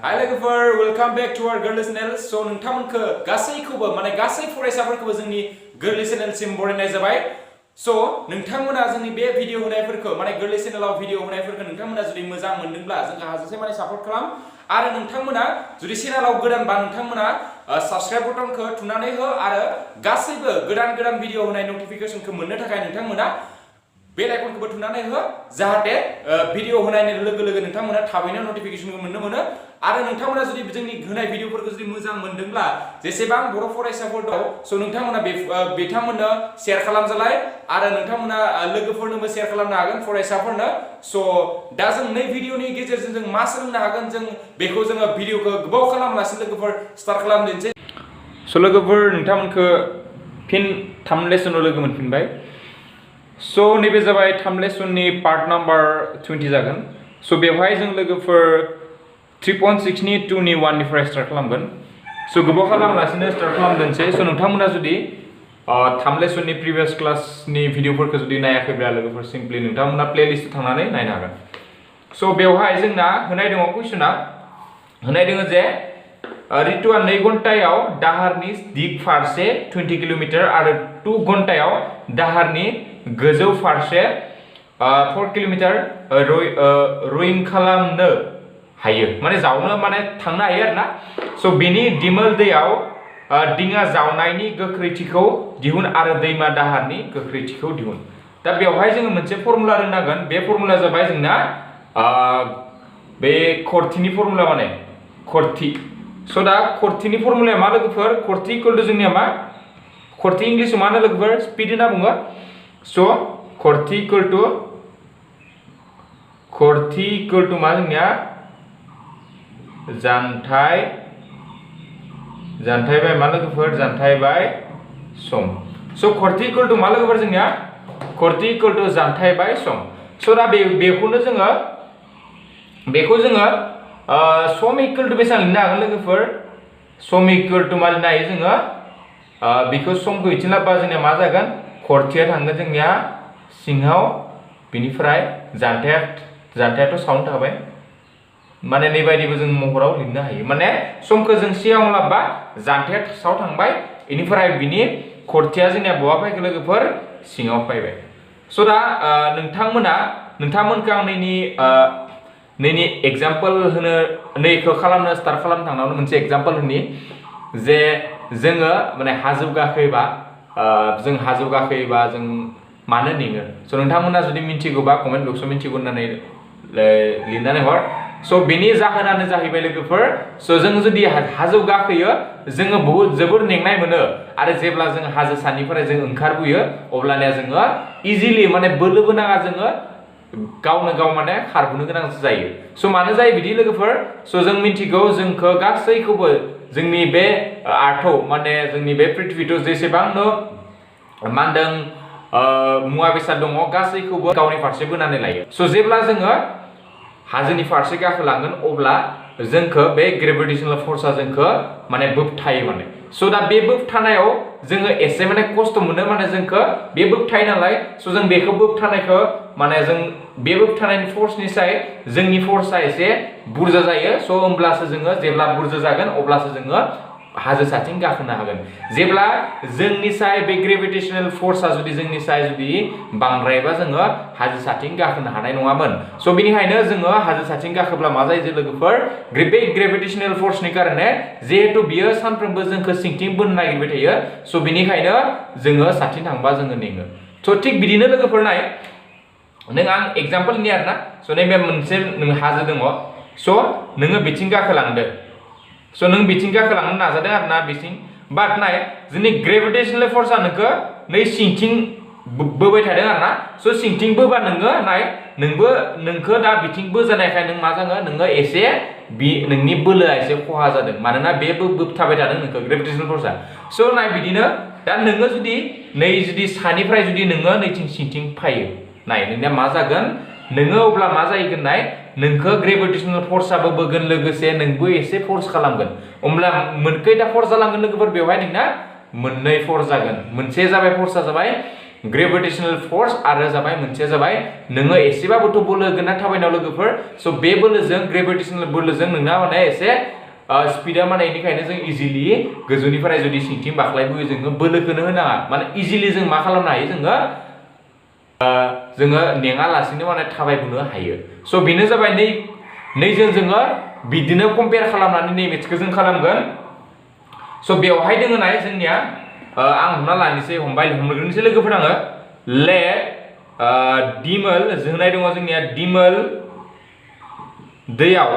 Hi लोगोफोर welcome back to our गोरलै channel सो नोंथांमोनखौ गासैखौबो माने गासै फरायसाफोरखौबो जोंनि गोरलै चैनेलसिम बरायनाय जाबाय सो नोंथांमोना जोंनि बे भिडिअ होनायफोरखौ माने गोरलै चैनेलाव भिडिअ होनायफोरखौ नोंथांमोना जुदि मोजां मोनदोंब्ला जोंखौ हाजासे माने सापर्ट खालाम आरो नोंथांमोना जुदि चैनेलाव गोदानबा नोंथांमोना साबस्क्राइब बटनखौ थुनानै हो आरो गासैबो गोदान गोदान भिडिअ होनाय नटिफिकेशनखौ मोननो थाखाय नोंथांमोना बेल आइकनखौ थुनानै हो जाहाथे भिडिअ होनायनि लोगो लोगो नोंथांमोना थाबैनो नटिफिकेशनखौ मोननो मोनो आरो नोंथांमोना जुदि जोंनि होनाय भिडिअफोरखौ जुदि मोजां मोनदोंब्ला जेसेबां बर' फरायसाफोर दं सो नोंथांमोना बिथांमोननो शेयार खालामजालाय आरो नोंथांमोना लोगोफोरनोबो शेयार खालामनो हागोन फरायसाफोरनो सो दा जों नै भिडिअनि गेजेरजों जों मा सोलोंनो हागोन जों बेखौ जोङो भिडिअखौ गोबाव खालामालासिनो लोगोफोर स्टार्ट खालामदिनोसै सो लोगोफोर नोंथांमोनखौ फिन 3 लेसनाव लोगो मोनफिनबाय सो नैबे जाबाय 3 लेसननि पार्ट नाम्बार 20 जागोन सो बेवहाय जों लोगोफोर 3.6 नि 2 नि 1 निफ्राय स्टार्ट खालामगोन सो गोबाव खालामालासिनो स्टार्ट खालामदोंसै सो नोंथांमोना जुदि 3 लेसननि प्रिभियास क्लासनि भिडिअफोरखौ जुदि नायाखैब्ला लोगोफोर सिम्पलि नोंथांमोना प्लेलिस्टआव थांनानै नायनो हागोन सो बेवहाय जोंना होनाय दङ कुइसना होनाय दङ जे रितुआ 2 घन्टायाव दाहारनि दिग फारसे 20 किलोमीटर आरो 2 घन्टायाव दाहारनि गोजौ फारसे 4 किलोमीटर रयिं खालामनो हायो माने जावनो माने थांनो हायो आरोना सो बेनि दिमोल दैयाव दिङा जावनायनि गोख्रैथिखौ दिहुन आरो दैमा दाहारनि गोख्रैथिखौ दिहुन दा बेवहाय जोङो मोनसे फर्मुला रोंनांगोन बे फर्मुला जाबाय जोंना बे खरथिनि फर्मुला माने खरथि सो दा खरथिनि फर्मुलाया मा लोगोफोर खरथि इक्वल टु जोंनिया मा खरथि इंलिशआव मा होनो लोगोफोर स्पीड होनना बुङो सो खरथि इक्वल टु मा जोंनिया जानथाय बाय मा लोगोफोर जानथाय बाय सम सो खरथि इक्वल टु मा लोगोफोर जोंनिया खरथि इक्वल टु जानथाय बाय सम सो दा बेखौ जोङो सम इक्वल टु बेसेबां लिरनो हागोन लोगोफोर सम इक्वल टु मा लिरनो हायो जोङो बेखौ समखौ इथिं लाबोबा जोंनिया मा जागोन खरथिया थांगोन जोंनिया सिङाव बिनिफ्राय जानथायाथ' साउन्ड थाबाय माने नै बायदिबो जों महराव लिरनो हायो माने समखौ जों सिगाङाव लाबोबा जानथाया सायाव थांबाय बेनिफ्राय बिनि खरथिया जोंनिया बहा फैगोन लोगोफोर सिङाव फैबाय सो दा नोंथांमोनखौ आं नैनि एग्जाम्पल होनो नैखौ खालामनो स्टार्ट खालामनो थांनायावनो मोनसे एग्जाम्पल होनि जे जोङो माने हाजो गाखोयोबा जों मानो नेङो सो नोंथांमोना जुदि मिन्थिगौबा कमेन्ट बक्सआव मिन्थिगौ होननानै लिरनानै हर सो बेनि जाहोनानो जाहैबाय लोगोफोर सो जों जुदि हाजो गाखोयो जोङो जोबोर मेंनाय मोनो आरो जेब्ला जों हाजो सानिफ्राय जों ओंखारबोयो अब्लानिया जोङो इजिलि माने बोलोबो नाङा जोङो गावनो गाव माने खारबोनो गोनां जायो सो मानो जायो बिदि लोगोफोर सो जों मिन्थिगौ जोंखौ गासैखौबो जोंनि बे आर्थआव माने जोंनि बे पृथ्वीआव जेसेबांनो मा होनदों मुवा बेसाद दङ गासैखौबो गावनि फारसे बोनानै लायो सो जेब्ला जोङो हाजोनि फारसे गाखोलांगोन अब्ला जोंखौ बे ग्रेभिटेशनल फोर्सआ जोंखौ माने बोबथायो माने सो दा बे बोबथानायाव जोङो एसे माने खस्थ मोनो माने जोंखौ बे बोबथायो नालाय सो जों बेखौ बोबथानायखौ माने जों बे बोबथानायनि फोर्सनिसाय जोंनि फोर्सआ एसे बुरजा जायो सो होमब्लासो जोङो जेब्ला बुरजा जागोन अब्लासो जोङो हाजो साथिं गाखोनो हागोन जेब्ला जोंनि साय बे ग्रेभिटेशनल फोर्सआ जुदि जोंनि साय जुदि बांद्रायबा जोङो हाजो साथिं गाखोनो हानाय नङामोन सो बेनिखायनो जोङो हाजो साथिं गाखोब्ला मा जायो लोगोफोर बे ग्रेभिटेशनल फोर्सनि कारणे जिहेतु बियो सानफ्रोमबो जोंखौ सिंथिं बोनो नागिरबाय थायो सो बेनिखायनो जोङो साथिं थांबा जोङो नेङो सो थिग बिदिनो लोगोफोर नाय नों आं एग्जाम्पल होनि आरोना सो नैबे मोनसे नों हाजो दङ सो नोङो बिथिं गाखोलांदो सो नों बिथिं गाखोलांनो नाजादों आरोना बिथिं बाट नाय जोंनि ग्रेभिटेशनल फोर्सआ नोंखौ नै सिंथिं बोबाय थादों आरोना सो सिंथिं बोबा नोङो नाय नोंखौ दा बिथिं बोजानायखाय नों मा जागोन नोङो एसे नोंनि बोलोआ एसे खहा जादों मानोना बे बोबथाबाय थादों नोंखौ ग्रेभिटेशनल फोर्सआ सो नाय बिदिनो दा नोङो जुदि सानिफ्राय जुदि नोङो नैथिं सिंथिं फैयो नाय नोंनिया मा जागोन नोङो अब्ला मा जाहैगोन नाय नोंखौ ग्रेभिटेशनल फोर्सआबो बोगोन लोगोसे नोंबो एसे फोर्स खालामगोन अब्ला खैथा फोर्स जालांगोन लोगोफोर बेवहाय नोंना मोननै फोर्स जागोन मोनसे जाबाय फोर्सआ जाबाय ग्रेविटेशनल फोर्स आरो जाबाय मोनसेया जाबाय नोङो एसेबाबोथ' बोलो होगोन ना थाबायनायाव लोगोफोर स' बे बोलोजों ग्रेविटेशनल बोलोजों नोंना माने एसे स्पिडा माने बेनिखायनो जों इजिलि गोजौनिफ्राय जुदि सिंथिं बाख्लायबोयो जोङो बोलोखौनो होनाङा माने इजिलि जों मा खालामनो हायो जोङो नेङालासिनो माने थाबायबोनो हायो स' बेनो जाबाय नैजों जोङो बिदिनो कम्पेयार खालामनानै नै मेथ्सखौ जों खालामगोन स' बेवहाय दोङो नाय जोंनिया आं हमना लानोसै हमग्रोनोसै लोगोफोर आङो लेट दिमोल होनाय दङ जोंनिया दिमोल दैयाव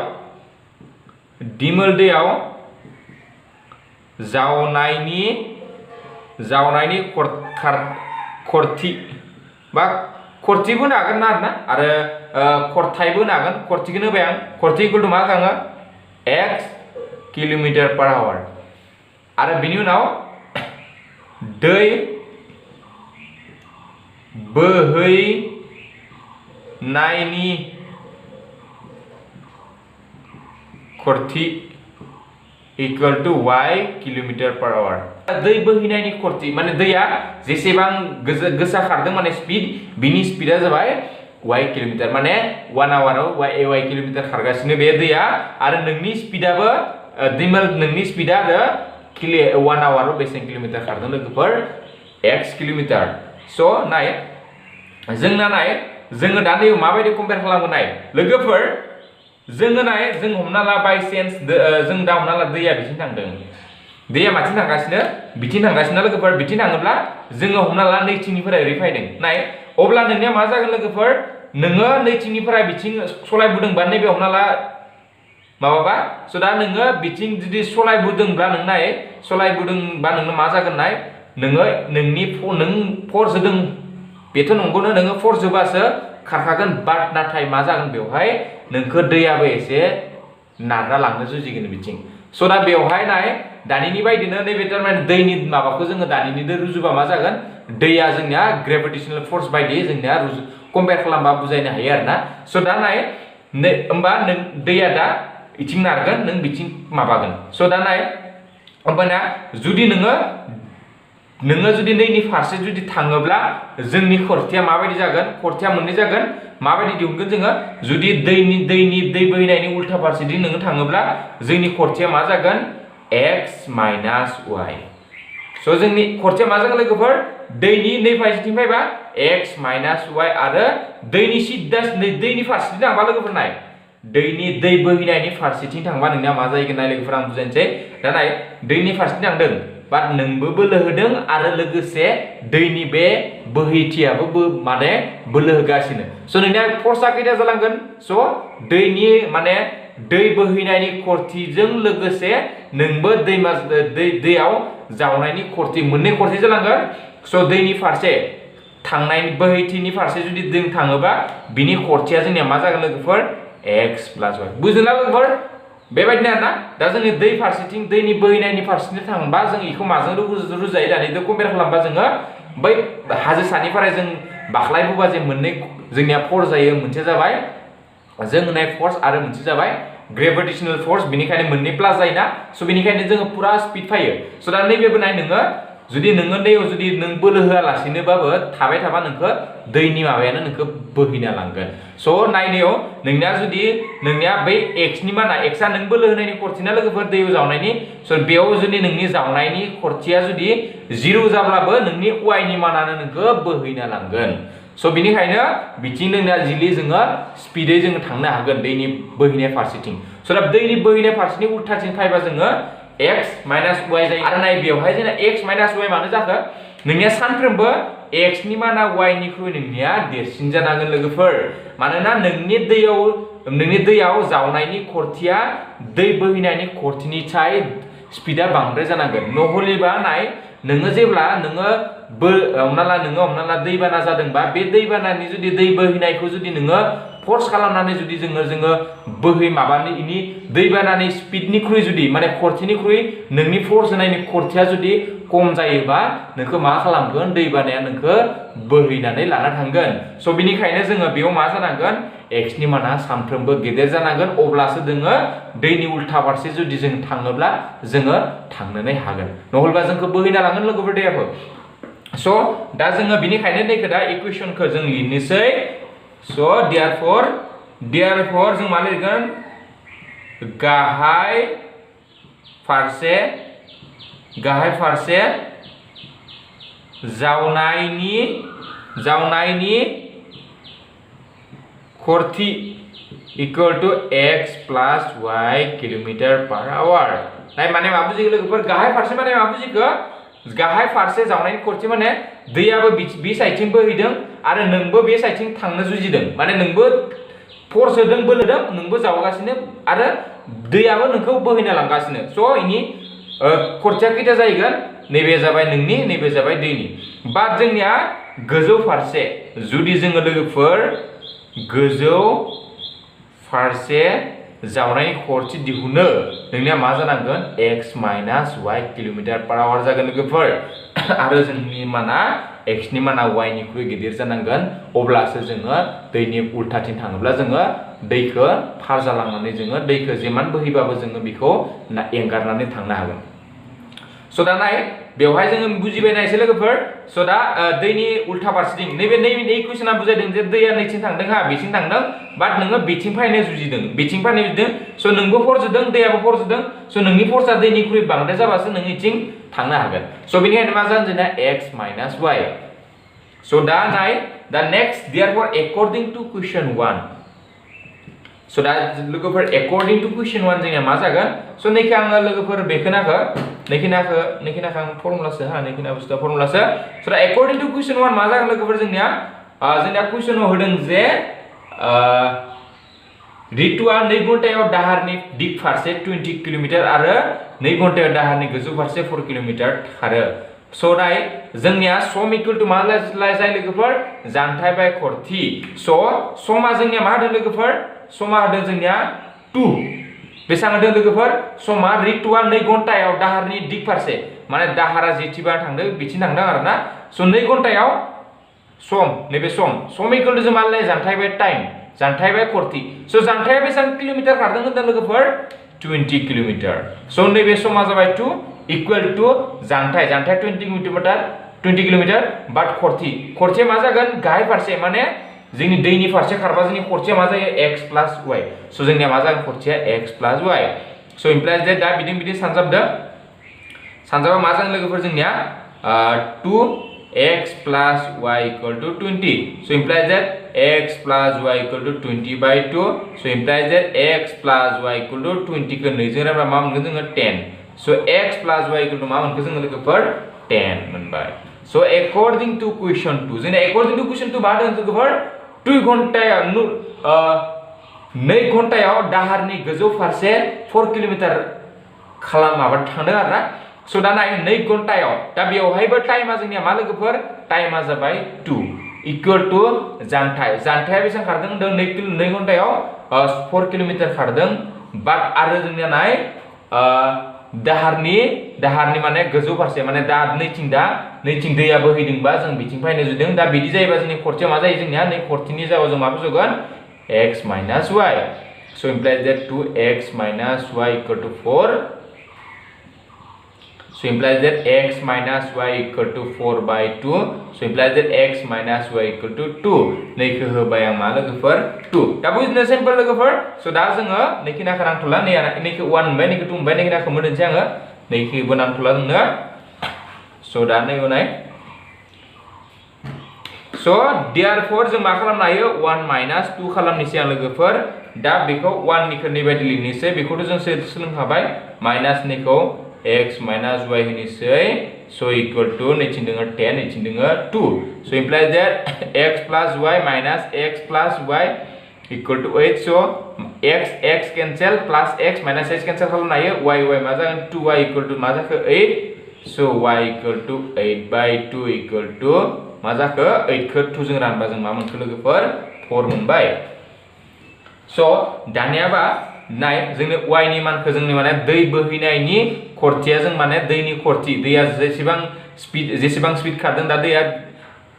जावनायनि खरथि बा खरथिबो होनो हागोन ना आरो खरथायबो होनो हागोन खरथिखौनो होबाय आं खरथि इकुवेल टु मा खाङो x km/h आरो बिनि उनाव दै बोहैनायनि खरथि इकुवेल टु y km/h दै बोहैनायनि खरथि माने दैया जेसेबां गोसा खारदों माने स्पिड बिनि स्पिडा जाबाय y किलोमिटार माने 1 आवाराव y किलोमिटार खारगासिनो बे दैया आरो नोंनि स्पिडाबो दिमोल नोंनि स्पिडा आरो 1 आवाराव बेसेबां किलोमिटार खारदों लोगोफोर x किलोमिटार स' नाय जोंना नाय जोङो दा नै माबायदि कम्पेयार खालामगोन नाय लोगोफोर जोङो नाय जों हमना ला बाय चान्स जों दा हमना ला दैया बिथिं थांदों दैया माथिं थांगासिनो बिथिं थांगासिनो लोगोफोर बिथिं थाङोब्ला जोङो हमना ला नैथिंनिफ्राय ओरै फैदों नाय अब्ला नोंनिया मा जागोन लोगोफोर नोङो नैथिंनिफ्राय बिथिं सलायबोदोंबा नैबे हमना ला माबाबा स' दा नोङो बिथिं जुदि सलायबोदोंब्ला सलायबोदोंबा नोंनो मा जागोन नाय नोङो नों फर्स होदों बेथ' नंगौनो नोङो फर्स होबासो खारखागोन बाट नाथाय मा जागोन बेवहाय नोंखौ दैयाबो एसे नारना लांनो जुजिगोन बिथिं स' दा बेवहाय नाय दानिनि बायदिनो नैबे थारमाने दैनि माबाखौ जोङो दानिनिजों रुजुबा मा जागोन दैया जोंनिया ग्रेभिटेशनल फोर्स बायदि जोंनिया कम्पेयार खालामबा बुजायनो हायो आरोना स' दा नाय होमबा नों दैया दा इथिं नारगोन नों बिथिं माबागोन स' दा नाय होमबाना जुदि नोङो जुदि नैनि फारसे जुदि थाङोब्ला जोंनि खरथिया माबायदि जागोन खरथिया मोननै जागोन माबायदि दिहुनगोन जोङो जुदि दै बोहैनायनि उल्था फारसेथिं नोङो थाङोब्ला जोंनि खरथिया मा जागोन x माइनास y स' जोंनि खरथिया मा जागोन लोगोफोर दैनि नै फारसेथिं फैबा x माइनास y आरो दैनि फारसेथिं थांबा लोगोफोर नाय दै बोहैनायनि फारसेथिं थांबा नोंनिया मा जाहैगोन नाय लोगोफोर आं बुजायनोसै दा नाय दैनि फारसेथिं थांदों बाट नोंबो बोलो होदों आरो लोगोसे दैनि बे बोहैथियाबो माने बोलो होगासिनो स' नोंनिया फर्सआ खैथा जालांगोन स' दैनि माने दै बोहैनायनि खरथिजों लोगोसे नोंबो दैयाव जावनायनि खरथि मोननै खरथि जालांगोन स' दैनि फारसे थांनाय बोहैथिनि फारसे जुदि जों थाङोबा बिनि खरथिया जोंनिया मा जागोन लोगोफोर x प्लास y बुजिदोंना लोगोफोर बेबायदिनो आरोना दा जोंनि दै फारसेथिं दैनि बोहैनायनि फारसेथिं थांबा जों बेखौ माजों रुजायो दानिजों कम्पेयार खालामबा जोङो बै हाजो सानिफ्राय जों बाख्लायबोबा जे मोननै जोंनिया फर्स जायो मोनसे जाबाय जों होनाय फर्स आरो मोनसे जाबाय ग्रेभिटेशनल फोर्स बेनिखायनो मोननै प्लास जायोना स' बेनिखायनो जोङो पुरा स्पिड फैयो स' दा नैबेबो नाय नोङो दैयाव जुदि नों बोलो होआलासिनोबाबो थाबाय थाबा नोंखौ दैनि माबायानो नोंखौ बोहैना लांगोन स' नायनायाव नोंनिया बै एक्सनि माना एक्सआ नों बोलो होनायनि खरथिना लोगोफोर दैयाव जावनायनि स' बेयाव जुदि नोंनि जावनायनि खरथिया जुदि 0 जाब्लाबो नोंनि वाइनि मानानो नोंखौ बोहैना लांगोन स' बेनिखायनो बिथिं नोंना जिलि जोङो स्पिडै जोङो थांनो हागोन दैनि बोहैनाय फारसेथिं स' दा दैनि बोहैनाय फारसेथिं उल्थाथिं फैबा जोङो x माइनास y जायो आरो नाय बेवहाय जोंना x माइनास y मानो जाखो नोंनिया सानफ्रोमबो x नि माना y निख्रुइ नोंनिया देरसिन जानांगोन लोगोफोर मानोना नोंनि दैयाव जावनायनि खरथिया दै बोहैनायनि खरथिनिफ्राय स्पिडा बांद्राय जानांगोन नहलेबा नाय नोङो जेब्ला हमना ला दैबाना जादोंबा बे दैबानानि जुदि दै बोहैनायखौ जुदि नोङो फर्स खालामनानै जुदि जोङो माबानि दैबानानि स्पिडनिख्रुइ जुदि माने खरथिनिख्रुइ नोंनि फर्स होनायनि खरथिया जुदि खम जायोबा नोंखौ मा खालामगोन दैबानाया नोंखौ बोहैनानै लाना थांगोन स' बेनिखायनो जोङो बेयाव मा जानांगोन x नि माना सानफ्रोमबो गेदेर जानांगोन अब्लासो जोङो दैनि उल्था फारसे जुदि जों थाङोब्ला जोङो थांनोनो हागोन नहलेबा जोंखौ बोहैना लांगोन लोगोफोर दैयाबो So दा जोङो बिनिखायनो नैखो दा इकुवेशनखौ जों लिरनोसै so therefore जों मा लिरगोन गाहाय फारसे जावनायनि खरथि equal to x plus y kilometre per our नाय माने मा बुजिगो लोगोफोर गाहाय फारसे माने मा बुजिगो गाहाय फारसे जावनायनि खरथि माने दैयाबो बे साइडथिं बोहैदों आरो नोंबो बे साइडथिं थांनो जुजिदों माने नोंबो फोर्स होदों बोलोदों नोंबो जावगासिनो आरो दैयाबो नोंखौ बोहैना लांगासिनो स' इनि खरथिया खैथा जाहैगोन नैबे जाबाय नोंनि नैबे जाबाय दैनि बाट जोंनिया गोजौ फारसे जुदि जोङो लोगोफोर गोजौ फारसे जावनायनि खरथि दिहुनो नोंनिया मा जानांगोन x minus y kilometre per our जागोन लोगोफोर आरो जोंनि माना x नि माना y निख्रुइ गिदिर जानांगोन अब्लासो जोङो दैनि उल्थाथिं थाङोब्ला जोङो दैखौ फार जालांनानै जोङो दैखौ जेमान बोहैबाबो जोङो बेखौ एंगारनानै थांनो हागोन स' दा नाय बेवहाय जोङो बुजिबाय नायसै लोगोफोर स' दा दैनि उल्था फारसेथिं नैबे इकुवेशना बुजायदों जे दैया नैथिं थांदों हा बिथिं थांदों बाट नोङो बिथिं फैनो जुजिदों बिथिं फैनो जुजिदों स' नोंबो फर्स होदों दैयाबो फर्स होदों स' नोंनि फर्सआ दैनिख्रुइ बांद्राय जाबासो नों इथिं थांनो हागोन स' बेनिखायनो मा जागोन जोंना x माइनास y स' दा नाय दा next therefore according to question 1 स' दा लोगोफोर according to question 1 जोंनिया मा जागोन स' नैखो आङो लोगोफोर बेखोनाखो नैखिनाखो आं फर्मुलासो हा नैखिना बुस्थुआ फर्मुलासो स' दा according to question 1 मा जागोन लोगोफोर जोंनिया कुइसनाव होदों जे रितुआ 2 घन्टायाव दाहारनि दिग फारसे 20 किलोमीटर आरो 2 घन्टायाव दाहारनि गोजौ फारसे 4 किलोमीटर खारो स' दाय जोंनिया सम इक्वल टु मा जाय लोगोफोर जानथाय बाय खरथि स' समा जोंनिया मा होदों लोगोफोर समा होदों जोंनिया 2 बेसां होदों लोगोफोर समा रितुआ 2 घन्टायाव दाहारनि दिग फारसे माने दाहारा जेथिबा थांदों बिथिं थांदों आरोना स' 2 घन्टायाव सम नैबे सम इक्वल टु जों मा लाय जानथाय बाय टाइम जानथाय बाय खरथि स' जानथाया बेसां किलोमीटर खारदों होनदों लोगोफोर 20 किलोमीटर स' नैबे समा जाबाय 2 इक्वल टु जानथाय 20 किलोमीटर बाट खरथिया मा जागोन गाहाय फारसे माने जोंनि दैनि फारसे खारबा जोंनि खरथिया मा जायो x plus y स' जोंनिया मा जागोन खरथिया x plus y स' इमप्लाइज दैट दा बिदिं सानजाबा मा जागोन लोगोफोर जोंनिया 2x plus y equal to 20 so implies that x plus y equal to 20 by 2 so implies that x plus y equal to 20 को 2 जों रायबा मा मोनगोन जोङो 10 so x plus y equal to मा मोनगोन जोङो लोगोफोर 10 मोनबाय so according to question 2 जोंना according to question 2 मा होदों लोगोफोर 2 घन्टायाव दाहारनि गोजौ फारसे 4 किलोमीटर माबा थांदों आरोना स' दा नाय 2 घन्टायाव दा बेवहायबो टाइमा जोंनिया मा लोगोफोर टाइमा जाबाय 2 इक्वल टु जानथाया बेसेबां खारदों होनदों 2 घन्टायाव 4 किलोमीटर खारदों बाट आरो जोंनिया नाय दाहारनि माने गोजौ फारसे माने दा नैथिं दैया बोहैदोंबा जों बिथिं फैनो जुदों दा बिदि जायोबा जोंनि खरथिया मा जायो जोंनिया नै खरथिनि जायगायाव जों मा बुजिगोन x minus y so implies that 2x minus y equal to 4 so implies that x minus y equal to 4 by 2 so implies that x minus y equal to 2 नैखो होबाय आं मा लोगोफोर 2 दा बुजिनो सिम्पल लोगोफोर स' दा जोङो नैखिनाखौ नांथ'ला नैखो 1 मोनबाय नैखो 2 मोनबाय नैखिनाखौ मोननोसै आङो नैखोबो नांथ'ला जोंनो स' दा नै उनाय so therefore जों मा खालामनो हायो 1 minus 2 खालामनोसै आं लोगोफोर दा बेखौ 1 निखौ नैबायदि लिरनोसै बेखौथ' जों सोलोंखाबाय माइनास निखौ x minus y होनोसै so equal to नैथिं दोङो 10 नैथिं दोङो 2 so implies that x plus y minus x plus y equal to 8 so x cancel plus x minus x cancel खालामनो हायो y मा जागोन 2y equal to मा जाखो 8 so y equal to 8 by 2 equal to मा जाखो 8 खौ 2 जों रानबा जों मा मोनखो लोगोफोर 4 मोनबाय स' दानियाबा नाय जोंनि y नि मानखौ जोंनि माने दै बोहैनायनि खरथिया जों माने दैनि खरथि दैया जेसेबां स्पिड खारदों दा दैया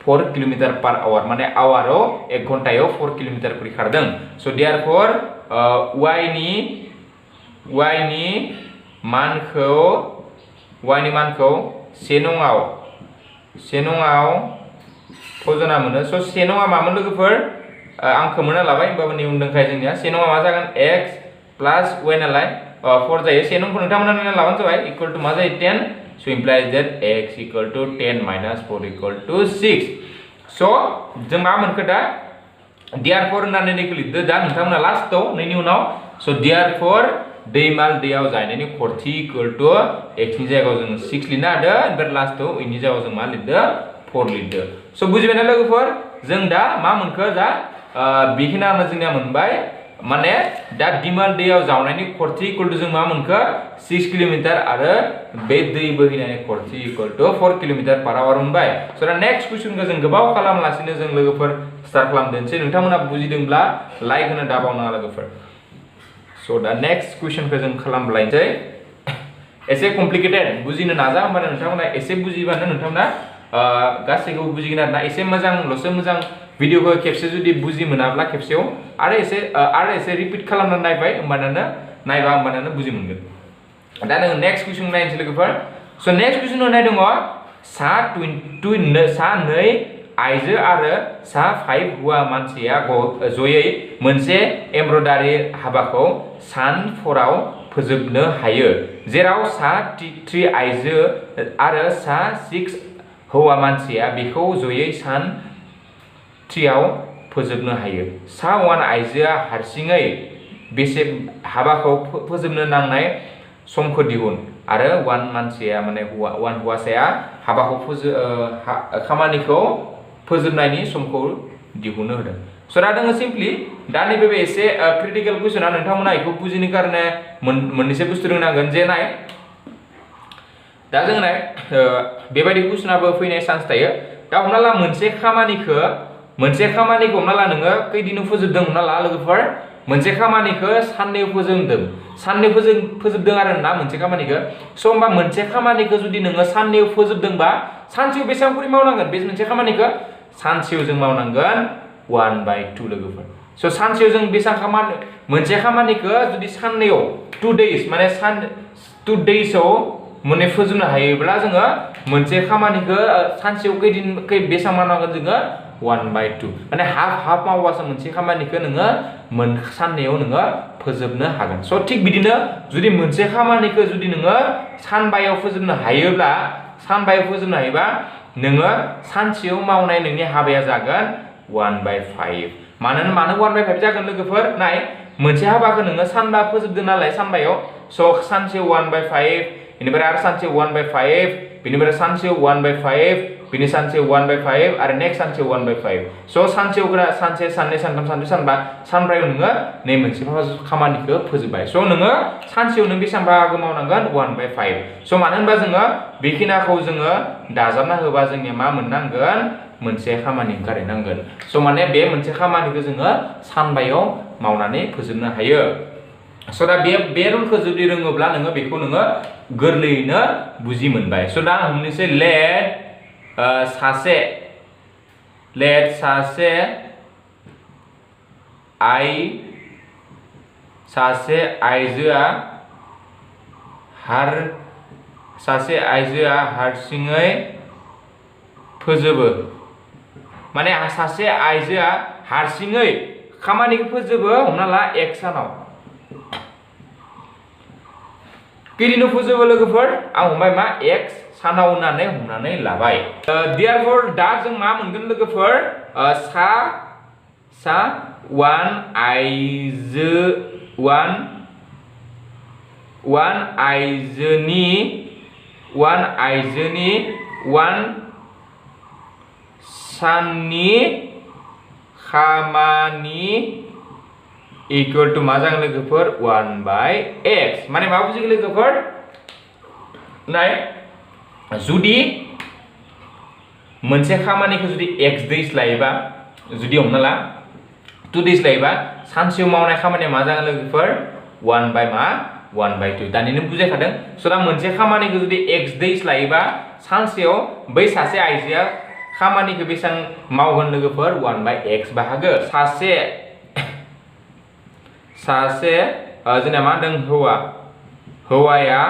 4 किलोमीटर पर आवर माने आवाराव 1 घन्टायाव 4 किलोमीटर खरि खारदों स' therefore y नि मानखौ 1 नङाव से नङाव फजना मोनो स' से नङा मामोन लोगोफोर आं खोमोना लाबाय होमबाबो नै उन्दोंखाय जोंनिया से नङा मा जागोन x प्लस y नालाय 4 जायो से नंखौ नोंथांमोना नायना लाबानो जाबाय इक्वल टू मा जायो 10 so implies that x equal to 10 minus 4 equal to 6 so जों मा मोनखो दा therefore होननानै नैखौ लिरदो दा नोंथांमोना लास्टआव नैनि उनाव so therefore दैमाल दैयाव जायनायनि खरथि इक्वल टू x नि जायगायाव जों 6 लिरनो हादो ओमफ्राय लास्टआव y नि जायगायाव जों मा लिरदो 4 लिरदो so बुजिबायना लोगोफोर जों दा मा मोनखो दा बेखिनियानो जोंनिया मोनबाय माने दा दिमाल दैयाव जावनायनि खरथि इक्वल टू जों मा मोनखो 6 किलोमीटर आरो बे दै बोहैनायनि खरथि equal to 4 kilometre per hour मोनबाय स' दा नेक्स्ट क्वेश्चनखौ जों गोबाव खालामालासिनो जों लोगोफोर स्टार्ट खालामदोंसै नोंथांमोना बुजिदोंब्ला लाइक होनो दाबावनाङा लोगोफोर स' दा नेक्स्ट क्वेश्चनखौ जों खालामलायनोसै एसे कमप्लिकेटेड बुजिनो नाजा होमबानो नोंथांमोना एसे बुजिबानो नोंथांमोना गासैखौबो बुजिगोन आरोना एसे मोजांल'सो मोजां भिडिअखौ खेबसे जुदि बुजि मोनाब्ला खेबसेयाव आरो एसे रिपिट खालामना नायबाय होमबानो बुजि मोनगोन दा नों नेक्स्ट क्वेश्चन नायनोसै लोगोफोर स' नेक्स्ट क्वेश्चन होनाय दङ सा 2 आइजो आरो सा 5 हौवा मानसिया जयै मोनसे एमब्रयडारि हाबाखौ सान 4 आव फोजोबनो हायो जेराव सा 3 आइजो आरो सा 6 हौवा मानसिया बेखौ जयै सान 3 आव फोजोबनो हायो सा 1 आइजोआ हारसिङै बेसे हाबाखौ फोजोबनो नांनाय समखौ दिहुन आरो 1 मानसिया माने हौवासाया हाबाखौ खामानिखौ फोजोबनायनि समखौ दिहुननो होदों स' दा जोङो सिम्पलि दा नैबे एसे क्रिटिकेल कुइसना नोंथांमोना बेखौ बुजिनो कारणे मोननैसो बुस्थु रोंनांगोन जे नाय दा जों नाय बेबायदि कुइसनाबो फैनाय चान्स थायो दा हमना ला मोनसे खामानिखौ हमना ला नोङो खैदिनाव फोजोबदों हमना ला लोगोफोर मोनसे खामानिखौ साननैयाव फोजोबदों आरो ना मोनसे खामानिखौ स' होमबा मोनसे खामानिखौ जुदि नोङो साननैयाव फोजोबदोंबा सानसेयाव बेसेबां करि मावनांगोन बे मोनसे खामानिखौ सानसेयाव जों मावनांगोन 1/2 लोगोफोर स' सानसेयाव जों बेसेबां मोनसे खामानिखौ जुदि साननैयाव 2 days माने 2 daysआव माने फोजोबनो हायोब्ला जोङो मोनसे खामानिखौ सानसेयाव बेसेबां मावनांगोन जोङो 1/2 माने हाफ मावबासो मोनसे खामानिखौ नोङो साननैयाव नोङो फोजोबनो हागोन स' थिग बिदिनो जुदि मोनसे खामानिखौ जुदि नोङो सानबायाव फोजोबनो हायोबा नोङो सानसेयाव मावनाय नोंनि हाबाया जागोन 1/5 मानो 1/5 जागोन लोगोफोर नाय मोनसे हाबाखौ नोङो सानबा फोजोबदों नालाय सानबायाव स' सानसेयाव 1/5 बेनिफ्राय आरो सानसेयाव 1/5 बेनिफ्राय सानसेयाव 1/5 बिनि सानसेयाव 1/5 आरो नेक्स्ट सानसेयाव 1/5 स' सानसेयाव सानसे साननै सानथाम सानब्रै सानबा सानब्रैयाव नोङो नै मोनसे खामानिखौ फोजोबबाय स' नोङो सानसेयाव नों बेसेबां बाहागो मावनांगोन 1/5 स' मानो होनबा जोङो बेखिनाखौ जोङो दाजाबना होबा जोंनिया मा मोननांगोन मोनसे खामानि ओंखारहैनांगोन स' माने बे मोनसे खामानिखौ जोङो सानबायाव मावनानै फोजोबनो हायो स' दा बे रुलखौ जुदि रोङोब्ला नोङो बेखौ नोङो गोरलैयैनो बुजि मोनबाय स' दा हमनोसै लेट सासे आइजोआ हारसिङै फोजोबो माने सासे आइजोआ हारसिङै खामानिखौ फोजोबो हमना ला 1 सानाव खैदिनाव फोजोबो लोगोफोर आं हमबाय मा 1 सानाव होननानै हमनानै लाबाय therefore दा जों मा मोनगोन लोगोफोर सा 1 आइजोनि 1 साननि खामानि इक्वल टू मा जागोन लोगोफोर 1/x माने मा बुजिगोन लोगोफोर नाय जुदि मोनसे खामानिखौ जुदि x days लायोबा जुदि हमना ला 2 days लायोबा सानसेयाव मावनाय खामानिया मा जागोन लोगोफोर 1/2 दानिनो बुजायखादों स' दा मोनसे खामानिखौ जुदि x days लायोबा सानसेयाव बै सासे आइजोआ खामानिखौ बेसेबां मावगोन लोगोफोर 1/x बाहागो सासे जोंना मा होनदों हौवाया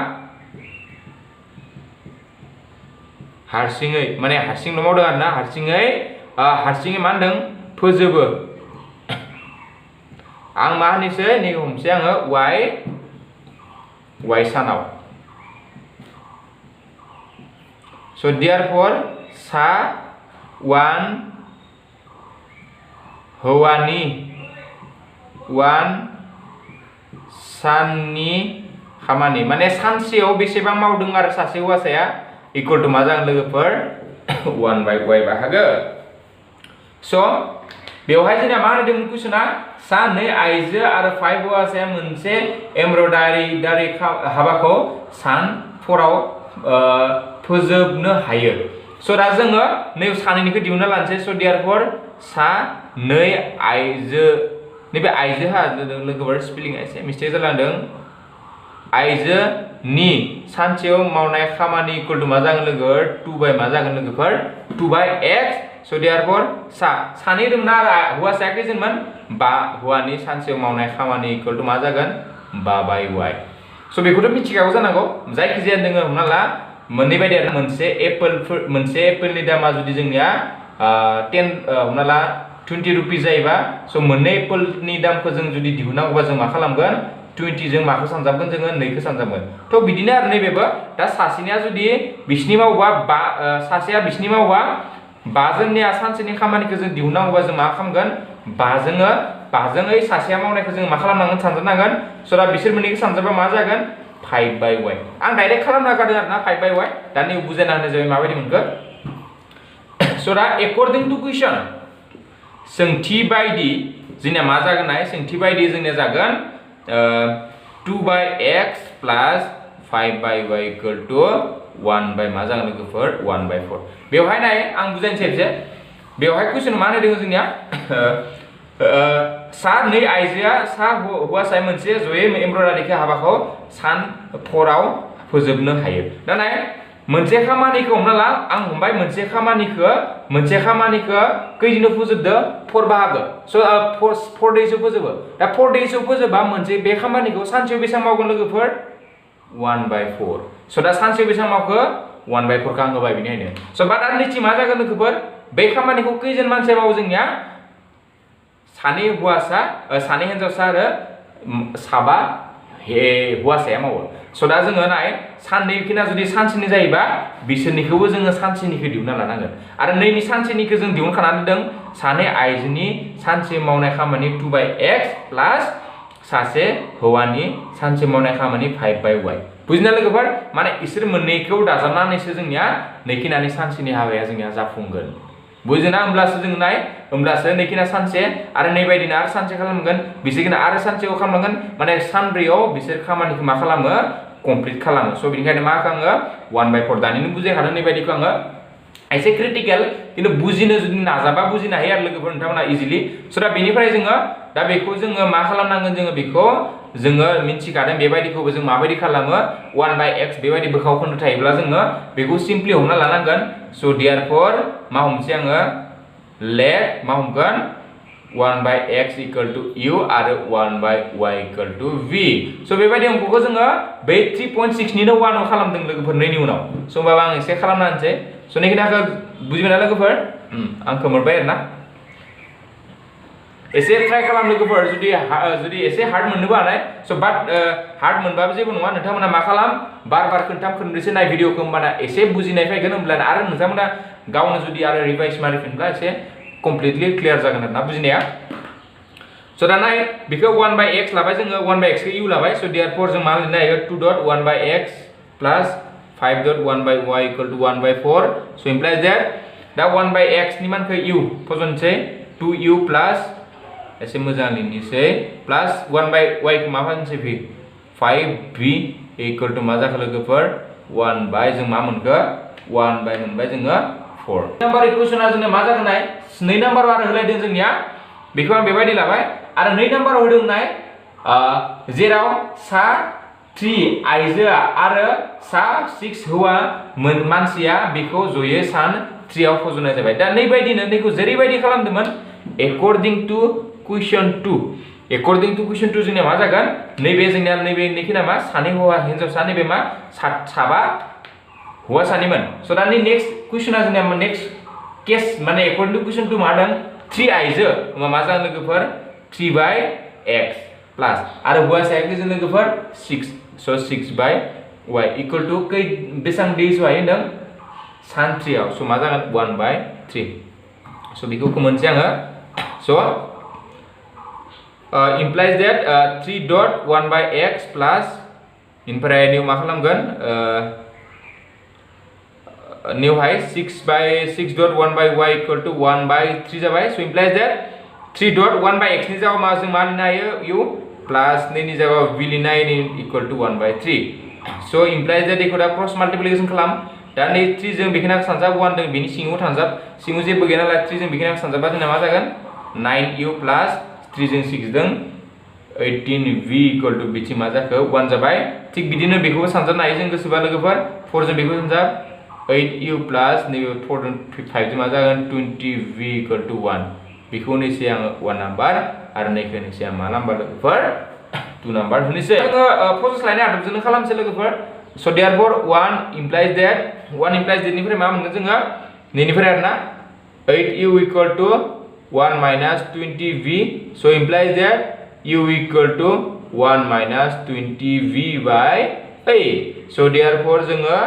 हारसिङै माने हारसिंल' मावदों आरोना हारसिङै मा होनदों फोजोबो आं मा होनोसै नैखौ हमसै आङो y सानाव so therefore सा 1 हौवानि 1 साननि खामानि माने सानसेयाव बेसेबां मावदों आरो सासे हौवासाया इक्वल टु मा जागोन लोगोफोर 1/y बाहागो स' बेवहाय जोंना मा होदोंमोन कुइसना सानै आइजो आरो 5 हौवासाया मोनसे एमब्रयडारि हाबाखौ सान 4आव फोजोबनो हायो स' दा जोङो नै सानैनिखौ दिहुनना लानोसै स' देयारफोर सानै आइजो नैबे आइजोहा लोगोफोर स्पेलिंआ एसे मिस्टेक जालांदों आइजोनि सानसेयाव मावनाय खामानि इक्वल टु मा जागोन लोगोफोर 2 मा जागोन लोगोफोर 2/x स' देयारफोर सानै दंना आरो हौवासाया खैजोनमोन 5 हौवानि सानसेयाव मावनाय खामानि इक्वल टु मा जागोन 5/y स' बेखौथ' मिथिखागौ जानांगौ जायखिजाया दोङो हमना ला मोननै बायदि आरो मोनसे एप्पलनि दामा जुदि जोंनिया 10 हमना ला 20 रुपिस जायोबा स' मोननै एप्पलनि दामखौ जों जुदि दिहुननांगौबा जों मा खालामगोन 20 जों माखौ सानजाबगोन जोङो 2 खौ सानजाबगोन थ' बिदिनो आरो नैबेबो दा सासेनिया जुदि बिसिनि मावोबा सासेया बिसिनि मावोबा 5 जोंनिया सानसेनि खामानिखौ जों दिहुननांगौबा जों मा खालामगोन 5जों सासेया मावनायखौ जों मा खालामनांगोन सानजाबनांगोन स' दा बिसोर मोननैखौ सानजाबा मा जागोन 5/y आं डाइरेक्ट खालामना गारदों आरोना 5/y दा नै बुजायना होनाय जाबाय माबायदि मोनखो स' दा एकर्डिं टु कुइसन सोंथि बायदि जोंनिया मा जागोन सोंथि बायदि जोंनिया जागोन 2/x plus 5/y equal to 1 मा जागोन लोगोफोर 1/4 बेवहाय नाय आं बुजायनोसै एसे बेवहाय कुइसन मा होदों जोंनिया सानै आइजोआ हौवासाया मोनसे जयै एमब्रयडारि हाबाखौ सान 4आव फोजोबनो हायो दा नाय मोनसे खामानिखौ हमना ला आं हमबाय मोनसे खामानिखौ खैदिनाव फोजोबदो 4 बाहागो स' 4 days फोजोबो दा 4 days फोजोबा मोनसे बे खामानिखौ सानसेयाव बेसेबां मावगोन लोगोफोर 1/4 स' दा सानसेयाव बेसेबां मावखो 1/4 आं होबाय बेनिखायनो स' बाट आरो नैथि मा जागोन लोगोफोर बे खामानिखौ खैजोन मानसिया मावो जोंनिया सानै हौवासा सानै हिनजावसा आरो 7 हौवासाया मावो स' दा जोङो नाय साननैखिना जुदि सानसेनि जायोबा बिसोरनिखौबो जोङो सानसेनिखौ दिहुनना लानांगोन आरो नैनि सानसेनिखौ जों दिहुनखानानै दोनदों सानै आइजोनि सानसे मावनाय खामानि 2/x प्लास सासे हौवानि सानसे मावनाय खामानि 5/y बुजिना लोगोफोर माने इसोर मोननैखौ दाजाबनानैसो जोंनिया नैखिनानि सानसेनि हाबाया जोंनिया जाफुंगोन बुजिना होमब्लासो जों नाय होमब्लासो नैखिना सानसे आरो नैबायदिनो आरो सानसे खालामगोन बिसोरखिना आरो सानसेयाव खालामगोन माने सानब्रैयाव बिसोर खामानिखौ मा खालामो कमप्लिट खालामो स' बेनिखायनो मा आङो 1/4 दानिनो बुजायखादों नैबायदिखौ आङो एसे क्रिटिकेल खिन्थु बुजिनो जुदि नाजाबा बुजिनो हायो आरो लोगोफोर नोंथांमोना इजिलि स' दा बेनिफ्राय जोङो दा बेखौ जोङो मा खालामनांगोन जोङो मिन्थिखादों बेबायदिखौबो जों माबायदि खालामो 1/x बेबायदि बोखाव खोन्दो थायोब्ला जोङो बेखौ सिम्पलि हमना लानांगोन स' देयारफोर मा हमसै आङो लेट मा हमगोन 1/x equal to u आरो 1/y equal to v स' बेबायदि अंकखौ जोङो बै 3.6 निनो 1 खालामदों लोगोफोर नैनि उनाव स' होमबा आं एसे खालामना होनसै स' नैखिनाखौ बुजिबायना लोगोफोर आं खोमोरबाय आरोना एसे ट्राइ खालाम लोगोफोर जुदि एसे हार्ड मोननोबो हानाय स' बाट हार्ड मोनबाबो जेबो नङा नोंथांमोना मा खालाम बार खोनथाम खोनब्रैसो नाय भिडिअखौ होमबाना एसे बुजिनाय फैगोन होमब्लाना आरो नोंथांमोना गावनो जुदि आरो रिभाइस मारिफिनब्ला एसे कमप्लिटलि क्लियार जागोन आरोना बुजिनाया स' दा नाय बेखौ 1/x लाबाय जोङो 1/x खौ u लाबाय स' देयारफोर जों मा लिरनो हायो 2.1/x pliers 5.1/y equal to 1/4 स' इमप्लाइज दैट दा 1/x नि मानखौ u फजनसै 2u प्लास एसे मोजां लिरनोसै प्लास 1/y खौ मा फजनसै v 5v equal to मा जाखो लोगोफोर 1/, जों मा मोनखो 1/, मोनबाय जोङो 4 नाम्बार इकुवेशना जोंना मा जागोन नाय 2 नाम्बार आरो होलायदों जोंनिया बेखौ आं बेबायदि लाबाय आरो 2 नाम्बाराव होदों नाय जेराव सा 3 आइजोआ आरो सा 6 हौवा मानसिया बेखौ जयै सान 3 आव फज'नाय जाबाय दा नैबायदिनो नैखौ जेरैबायदि खालामदोंमोन एकर्डिं टु कुइसन 2 एकर्डिं टु कुइसन 2 जोंनिया मा जागोन नैबे जोंनिया नैबे निखिना मा सानै हौवा हिनजावसा नैबे मा 7 हौवासानिमोन स' दा नेक्स्ट कुइसना जोंनिया नेक्स्ट केस माने एकर्डिं टु कुइसन 2 मा होदों 3 आइजो होमबा मा जागोन लोगोफोर 3/x प्लास आरो हौवासाया जों लोगोफोर 6 स' 6/y इक्वल टु कै बेसां डेज हायो होनदों सान 3 आव स' मा जागोन 1/3 स' बेखौ मोनसै आङो स' implies that 3.1/x plus इनफ्राय निउ मा खालामगोन निउहाय 6/6.1/y इक्वल टु 1/3 जाबाय स' implies that 3.1/x नि जागाव मा जों मा लिरनो हायो u प्लास 2 नि जागाव v लिरनो हायो इक्वल टु 1/3 स' implies that बेखौ दा क्रस माल्टिप्लिकेशन खालाम दा नै 3 जों बेखिना सानजाब 1 जों बेनि सिङाव थांजाब सिङाव जेबो गैया नालाय 3 जों बेखिना सानजाबा जोंना मा जागोन 9u प्लास 3 जों 6 जों 18v इक्वल टु बिथिं मा जाखो 1 जाबाय थिक बिदिनो बेखौबो सानजाबनो हायो जों गोसोबा लोगोफोर 4 जों बेखौ सानजाब 8u प्लास नैबे 4 जों 5 जों मा जागोन 20v इक्वल टु 1 बेखौ होनोसै आङो 1 नाम्बार आरो नैखौ होनोसै आं मा नाम्बार लोगोफोर 2 नाम्बार होनोसै आङो प्रसेस लायनाय आदबजोंनो खालामसै लोगोफोर स' therefore 1 implies that निफ्राय मा मोनगोन जोङो नैनिफ्राय आरोना 8u equal to 1 minus 20v so implies that u equal to 1 minus 20v by 8 so therefore जोङो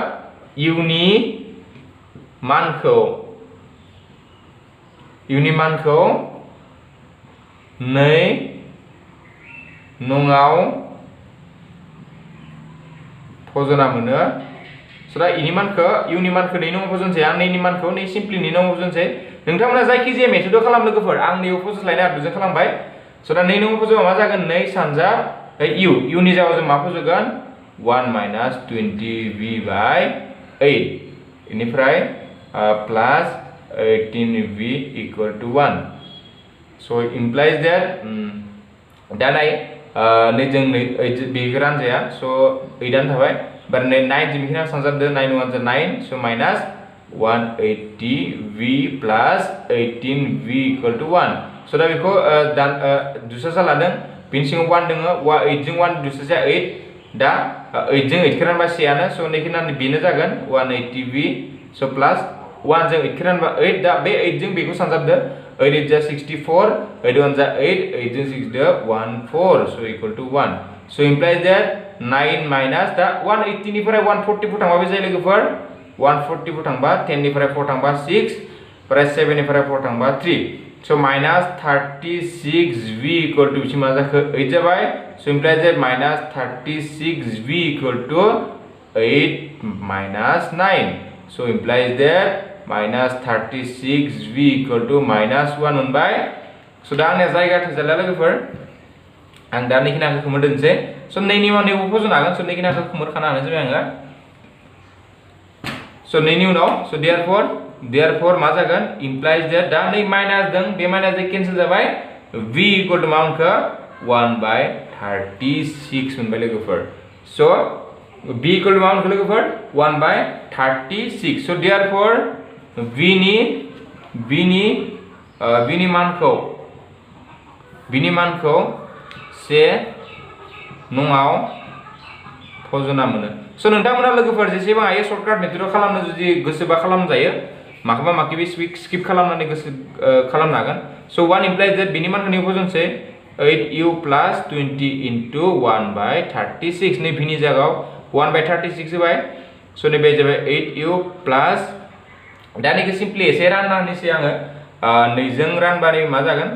u नि मानखौ 2 नङाव फजना मोनो so दा इनि मानखौ u नि मानखौ 2 नङाव फजनसै आं 2 नि मानखौ 2 सिम्पली 2 नङाव फजनसै नोंथांमोना जायखि जाया मेथडआव खालाम लोगोफोर आं नैयाव प्रसेस लायनाय आदबजों खालामबाय स' दा 2 नङाव फजोबा मा जागोन 2 सानजाब u नि जागाव जों मा फजगोन 1 minus 20v by 8 इनिफ्राय प्लास 18v equal to 1 so implies that दा नाय नै जों बेखौ रानजाया स' 8 आनो थाबाय बार 9 जों बेखिना सानजाबदो 9 1 9 so minus 180v plus 18v equal to 1 so दा बेखौ दुसरा लादों बिनि सिङाव 1 दङ 8 जों 1 दुसरा 8 दा 8 जों 8 खौ रानबा सेयानो स' नैखिना बेनो जागोन 180v so plus 1 जों 8 खौ रानबा 8 दा बे 8 जों बेखौ सानजाबदो 8 8 जा 64 8 1 जा 8 8 जों 6 दो 14 so equal to 1 so implies that 9 minus दा 180 निफ्राय 144 थांबा बे जायो लोगोफोर 144 थांबा 10 निफ्राय 4 थांबा 6 फ्राय 7 निफ्राय 4 थांबा 3 so minus 36v equal to बिसिम मा जाखो 8 जाबाय so implies that minus 36v equal to 8 minus 9 so implies that minus 36v equal to minus 1 मोनबाय so दा आंनिया जायगा थोजाला लोगोफोर आं दा नैखिनाखौ खोमोर दोनसै so नैनि उनाव नैबो फजनो हागोन so नैखिनाखौ खोमोर खाना होनाय जाबाय आङो so नैनि उनाव so therefore मा जागोन implies that दा नै माइनास दों बे माइनास जों कैंसिल जाबाय v equal to मा मोनखो 1/36 मोनबाय लोगोफोर so b equal to मा मोनखो लोगोफोर 1/36 so therefore v नि मानखौ से नङाव फजना मोनो so नोंथांमोना लोगोफोर जेसेबां हायो सर्टकाट मेथडआव खालामनो जुदि गोसोबा खालामजायो माखौबा माखिबि स्किप खालामनानै गोसो खालामनो हागोन so 1 implies that बिनि मानखौ निउ फजनसै 8u plus 20 into 1/36 नै बिनि जागाव 1/36 होबाय so नैबे जाबाय 8u plus दा नैखौ सिम्पली एसे रानना होनोसै आङो 2 जों रानबा मा जागोन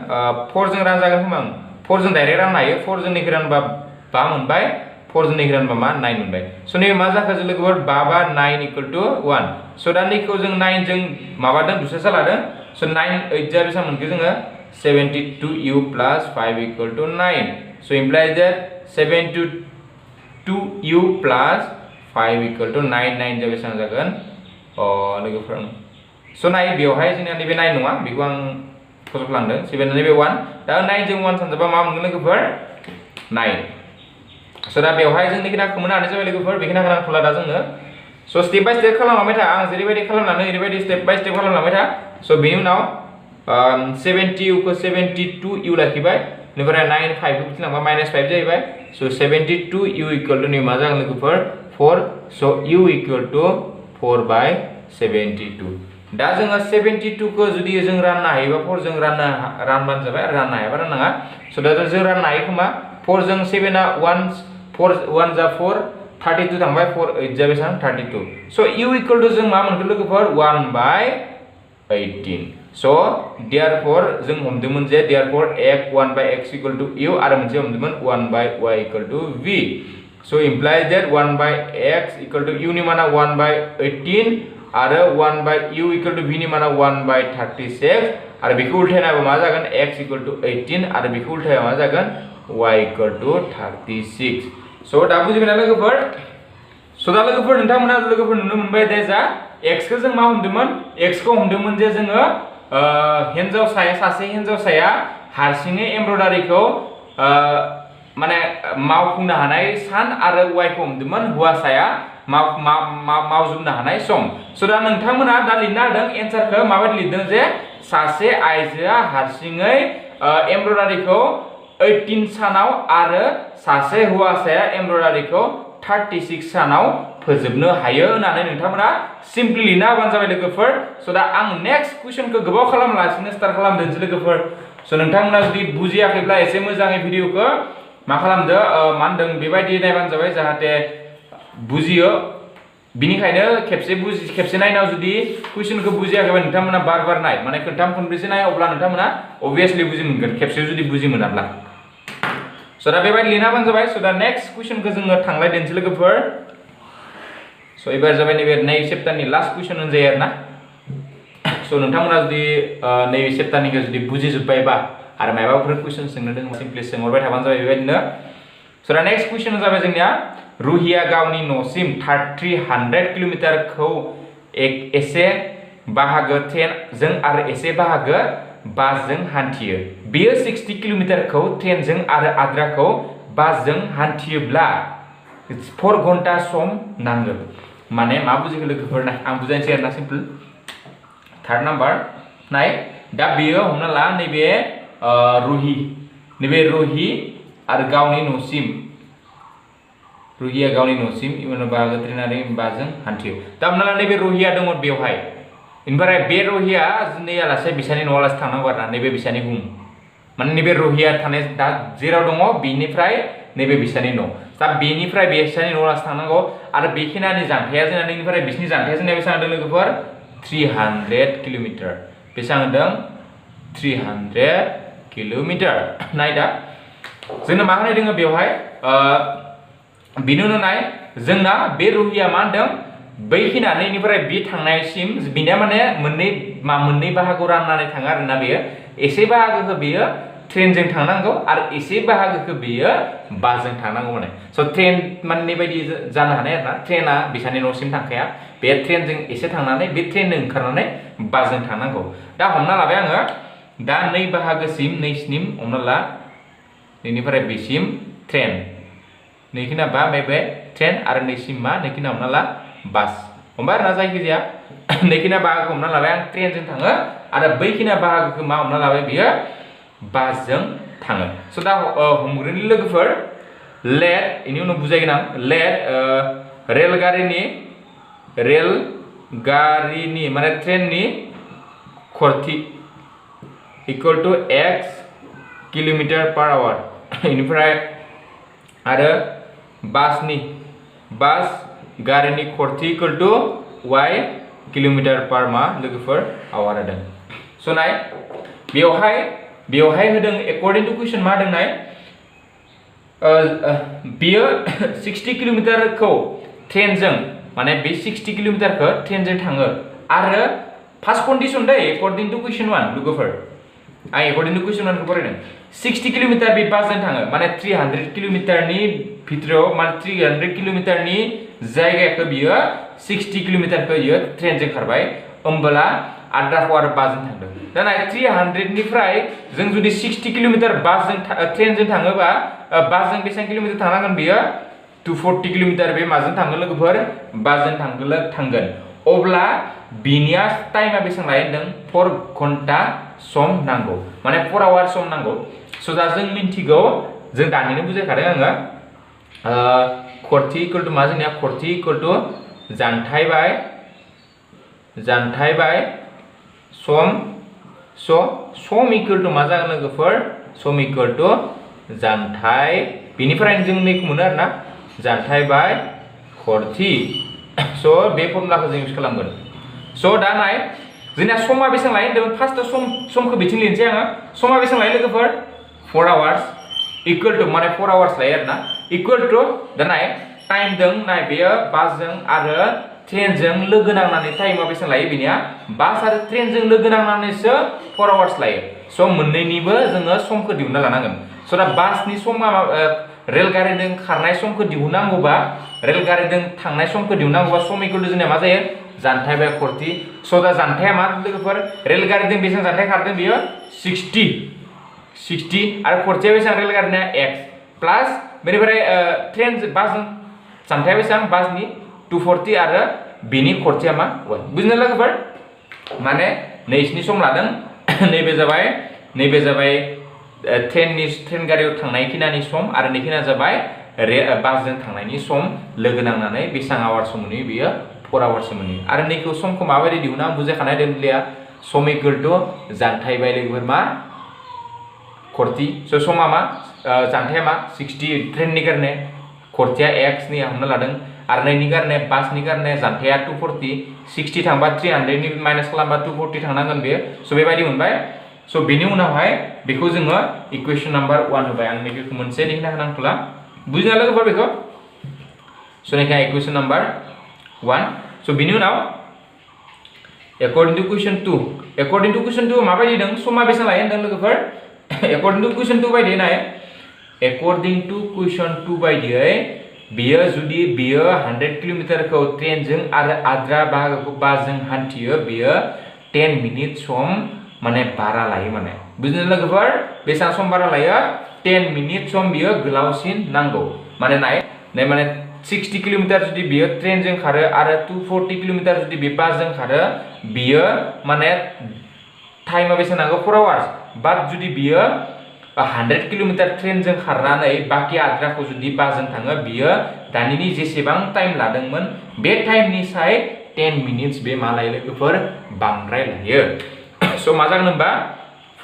4 जों रानजागोन खोमा 4 जों डाइरेक्ट राननो हायो 4 जों नैखौ रानबा 5 मोनबाय 4 जों नैखौ रानबा मा 9 मोनबाय so नैबे मा जाखो जों लोगोफोर 5 बा 9 equal to 1 so दा नैखौ जों 9 जों माबादों दुसरा लादों so 9 8 जा बेसां मोनखो जोङो 72u plus 5 equal to 9 so implies that 72u plus 5 equal to 9 9 जा बेसां जागोन लोगोफोर so नाय बेवहाय जोंना नैबे 9 नङा बेखौ आं फजबलांदों 7 नैबे 1 दा 9 जों 1 सानजाबा मा मोनगोन लोगोफोर 9 so दा बेवहाय जों नैखिना खोमोना हानाय जाबाय लोगोफोर बेखिना खालामथ'ला दा जोङो so स्टेप बाय स्टेप खालामलांबाय था आं जेरैबायदि खालामनानै ओरैबायदि स्टेप बाय स्टेप खालामलांबाय था so बेनि उनाव 70u खौ 72u लाखिबाय बेनिफ्राय 9 5 खौ बिथिंलांबा -5 जाहैबाय so 72u equal to मा जागोन लोगोफोर 4 so u equal to 4/72 दा जोङो 72 खौ जुदि जों राननो हायोबा 4 जों रानबानो जाबाय राननो हायाबा राननाङा स' दा जों राननो हायो खोमा 4 जों 7 आ 1 जा 4 32 थांबाय 4 8 जा बेसां 32 स' u इक्वल टु जों मा मोनखो लोगोफोर 1/18 स' therefore जों हमदोंमोन जे therefore 1/x equal to u आरो मोनसे हमदोंमोन 1/y equal to v so implies that 1/x equal to u नि माना 1/18 आरो 1/u equal to v नि माना 1/36 आरो बेखौ उल्टायनाबा मा जागोन x equal to 18 आरो बेखौ उल्टायबा मा जागोन y equal to 36 so दा बुजिबायना लोगोफोर so दा लोगोफोर नोंथांमोना लोगोफोर नुनो मोनबाय दे जा x खौ जों मा हमदोंमोन x खौ हमदोंमोन जे जोङो सासे हिनजावसाया हारसिङै एमब्रयडारिखौ माने मावफुंनो हानाय सान आरो y खौ हमदोंमोन हौवासाया मावजुबनो हानाय सम स' दा नोंथांमोना दा लिरनो हादों एन्सारखौ माबायदि लिरदों जे सासे आइजोआ हारसिङै एमब्रयडारिखौ 18 सानाव आरो सासे हौवासाया एमब्रयडारिखौ 36 सानाव फोजोबनो हायो होननानै नोंथांमोना सिम्पली लिरना होबानो जाबाय लोगोफोर स' दा आं नेक्स्ट कुइसनखौ गोबाव खालामालासिनो स्टार्ट खालामदोंसै लोगोफोर स' नोंथांमोना जुदि बुजियाखैब्ला एसे मोजाङै भिडिअखौ मा खालामदो मा होनदों बेबायदि नायबानो जाबाय जाहाथे बुजियो बिनिखायनो खेबसे नायनाव जुदि कुइसनखौ बुजियाखैबा नोंथांमोना बार नाय माने खनथाम खनब्रैसो नाय अब्ला नोंथांमोना अबवियासलि बुजि मोनगोन खेबसे जुदि बुजि मोनाब्ला स' दा बेबायदि लिरना होबानो जाबाय स' दा नेक्स्ट कुइसनखौ जोङो थांलायदोंसै लोगोफोर स' एबार जाबाय नैबे नै चेप्टारनि लास्ट कुइसन होनजायो आरोना स' नोंथांमोना जुदि नैबे चेप्टारनिखौ जुदि बुजिजोब्बायबा आरो माबाफोर कुइसन सोंनो दङ सिम्पली सोंहरबाय थाबानो जाबाय बेबायदिनो स' दा नेक्स्ट कुइसन जाबाय जोंनिया रुहिया गावनि न'सिम 300 किल'मिटारखौ एसे बाहागो ट्रेनजों आरो एसे बाहागो बासजों हान्थियो बेयो 60 किल'मिटारखौ ट्रेनजों आरो आद्राखौ बासजों हान्थियोब्ला 4 घन्टा सम नांगौ माने मा बुजिखो लोगोफोर नाय आं बुजायनोसै आरोना सिम्पल थार्ड नाम्बार नाय दा बेयो हमना ला नैबे रुहि आरो गावनि न'सिम रुहिया गावनि न'सिम इयुनाव बाहागो ट्रेनारि बासजों हान्थियो दा हमना ला नैबे रुहिया दङ बेवहाय ओमफ्राय बे रुहिया नैयालासे बिसानि न'आलासे थांनांगौ आरोना नैबे बिसानि बुं माने नैबे रुहिया थानाय दा जेराव दङ बेनिफ्राय नैबे बिसानि न' दा बेनिफ्राय बिसानि न'आलासे थांनांगौ आरो बेखिनानि जानथाया जोंना नैनिफ्राय बिसिनि जानथाया जोंना बेसेबां होदों लोगोफोर 300 किल'मिटार बेसेबां होदों 300 किल'मिटार नाय दा जोंनो मा होनाय दङ बेवहाय बिनि उनाव नाय जोंना बे रुहिया मा होनदों बैखिना नैनिफ्राय बे थांनायसिम बिनिया माने मोननै बाहागोआव राननानै थाङो आरोना बेयो एसे बाहागोखौ बेयो ट्रेनजों थांनांगौ आरो एसे बाहागोखौ बेयो बासजों थांनांगौ माने स' ट्रेन माने बायदि जानो हानाय आरोना ट्रेना बिसानि न'सिम थांखाया बे ट्रेनजों एसे थांनानै बे ट्रेनजों ओंखारनानै बासजों थांनांगौ दा हमना लाबाय आङो दा नै बाहागोसिम नैसिम हमना ला नैनिफ्राय बेसिम ट्रेन नैखिना बा बे ट्रेन आरो नैसिम मा नैखिना हमना ला बास हमबाय आरोना जायखिजाया नैखिना बाहागोखौ हमना लाबाय आं ट्रेनजों थाङो आरो बैखिना बाहागोखौ मा हमना लाबाय बियो बासजों थाङो स' दा हमग्रोनि लोगोफोर लेट इनि उनाव बुजायगोन आं लेट रेलगारिनि माने ट्रेननि खरथि इक्वल टु x किल'मिटार पार आवार इनिफ्राय आरो बास गारिनि खरथि इक्वल टु y किल'मिटार पार मा लोगोफोर आवार होदों स' नाय बेवहाय होदों एकर्डिं टु कुइसन मा होदों नाय बियो 60 किल'मिटारखौ ट्रेनजों माने बे 60 किल'मिटारखौ ट्रेनजों थाङो आरो फार्स्ट कन्डिशन दै एकर्डिं टु कुइसन 1 लोगोफोर आं एकर्डिं टु कुइसन 1 खौ फरायदों 60 किल'मिटार बे बासजों थाङो माने 300 किल'मिटारनि भितराव माने 300 किल'मिटारनि जायगाखौ बियो 60 किल'मिटारखौ बियो ट्रेनजों खारबाय होमबोला आद्राखौ आरो बासजों थांदों दा नाय 300 निफ्राय जों जुदि 60 किल'मिटार ट्रेनजों थाङोबा बासजों बेसेबां किल'मिटार थांनांगोन बियो 240 किल'मिटार बे माजों थाङो लोगोफोर बासजों थांगोन अब्ला बिनिया टाइमा बेसेबां लायो होनदों 4 घन्टा सम नांगौ माने 4 आवार सम नांगौ स' दा जों मिन्थिगौ जों दानिनो बुजायखादों आङो खरथि इक्वल टु मा जोंनिया खरथि इक्वल टु जानथाय बाय जानथाय बाय सम सम इक्वल टू मा जागोन लोगोफोर सम इक्वल टू जानथाय बेनिफ्राय जों नैखौ मोनो आरोना जानथाय बाय खरथि सो बे फर्मुलाखौ जों इउज खालामगोन सो दा नाय जोंना समा बेसेबां लायो होनदोंमोन फार्स्टआव समखौ बिथिं लिरनोसै आङो समा बेसेबां लायो लोगोफोर 4 आवार्स इक्वल टू माने 4 आवार्स लायो आरोना इक्वल टू दा नाय टाइम दों नाय बेयो बासजों आरो ट्रेनजों लोगो नांनानै टाइमा बेसेबां लायो बेनिया बास आरो ट्रेनजों लोगो नांनानैसो 4 आवार्स लायो सो मोननैनिबो जोङो समखौ दिहुनना लानांगोन सो दा बासनि समा रेलगारिजों खारनाय समखौ दिहुननांगौबा रेलगारिजों थांनाय समखौ दिहुननांगौबा सम इक्वल टू जोंना मा जायो जानथाय बाय खरथि सो दा जानथाया मा लोगोफोर रेलगारिजों बेसेबां जानथाय खारदों बेयो 60 आरो खरथिया बेसेबां रेलगारिना x प्लास बेनिफ्राय ट्रेन बासजों जानथाया बेसेबां बासनि 240 आरो बेनि खरथिया मा 1 बुजिनो लोगोफोर माने नैसिनि सम लादों नैबे जाबाय ट्रेन गारियाव थांनाय खिनानि सम आरो नैखिना जाबाय बासजों थांनायनि सम लोगो नांनानै बेसेबां आवार्स मोनो बेयो 4 आवार्स मोनो आरो नैखौ समखौ माबायदि दिहुना आं बुजायखानाय दोनलिया सम इक्वल टू जानथाय बाय लोगोफोर मा खरथि सो समा मा जानथाया मा 60 ट्रेननि कारणे खरथिया x नि हमना लादों आरो नैनि कारणे बासनि कारणे जानथाया 240 60 थांबा 300 नि माइनास खालामबा 240 थांनांगोन बे सो बेबायदि मोनबाय सो बेनि उनावहाय बेखौ जोङो इक्वेशन नम्बर 1 होबाय आं नैबेखौ मोनसे लिखना होनांथला बुजिना लोगोफोर बेखौ सो नैखा इक्वेशन नम्बर 1 सो बेनि उनाव according to question 2 माबायदि दं समा बेसेबां लायो होनदों लोगोफोर according to question 2 बायदि नाय according to question 2 बायदियै बियो जुदि बियो 100 किलोमिटारखौ ट्रेनजों आरो आद्रा बाहागोखौ बासजों हान्थियो बियो 10 मिनिट सम माने बारा लायो माने बुजिनो लोगोफोर बेसेबां सम बारा लायो 10 मिनिट सम बियो गोलावसिन नांगौ माने नाय माने 60 किलोमिटार जुदि बियो ट्रेनजों खारो आरो 240 किलोमिटार जुदि बे बासजों खारो बियो माने टाइमा बेसे नांगौ 4 आवार्स बाट जुदि बियो 100 किलोमिटार ट्रेनजों खारनानै बाकी आद्राखौ जुदि बासजों थाङो बियो दानिनि जेसेबां टाइम लादोंमोन बे टाइमनि साय 10 मिनिट्स बे मा लायो लोगोफोर बांद्राय लायो सो मा जागोन होनबा